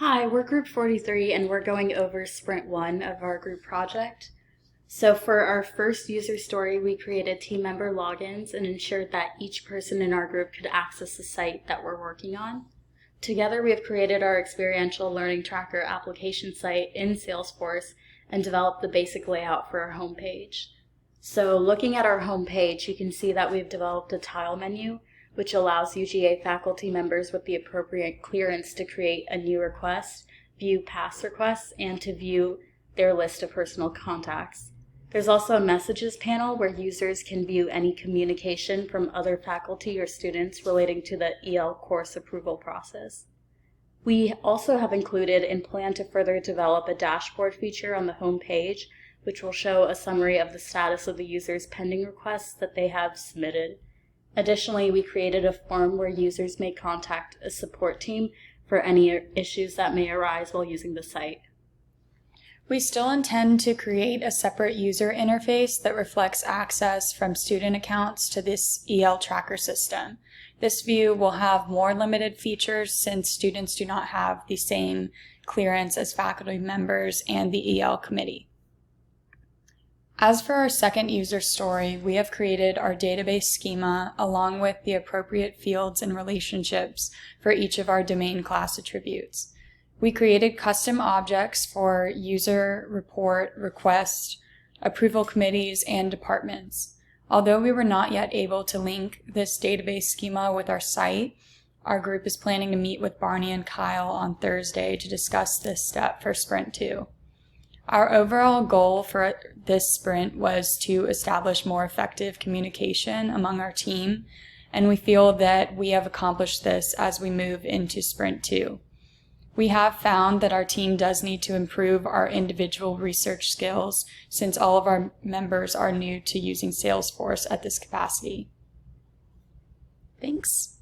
Hi, we're Group 43 and we're going over Sprint 1 of our group project. So for our first user story, we created team member logins and ensured that each person in our group could access the site that we're working on. Together, we have created our experiential learning tracker application site in Salesforce and developed the basic layout for our homepage. So looking at our homepage, you can see that we've developed a tile menu which allows UGA faculty members with the appropriate clearance to create a new request, view past requests, and to view their list of personal contacts. There's also a messages panel where users can view any communication from other faculty or students relating to the EL course approval process. We also have included and plan to further develop a dashboard feature on the home page, which will show a summary of the status of the user's pending requests that they have submitted. Additionally, we created a form where users may contact a support team for any issues that may arise while using the site. We still intend to create a separate user interface that reflects access from student accounts to this EL tracker system. This view will have more limited features since students do not have the same clearance as faculty members and the EL committee. As for our second user story, we have created our database schema along with the appropriate fields and relationships for each of our domain class attributes. We created custom objects for user, report, request, approval committees, and departments. Although we were not yet able to link this database schema with our site, our group is planning to meet with Barney and Kyle on Thursday to discuss this step for Sprint 2. Our overall goal for this sprint was to establish more effective communication among our team, and we feel that we have accomplished this as we move into Sprint 2. We have found that our team does need to improve our individual research skills since all of our members are new to using Salesforce at this capacity. Thanks.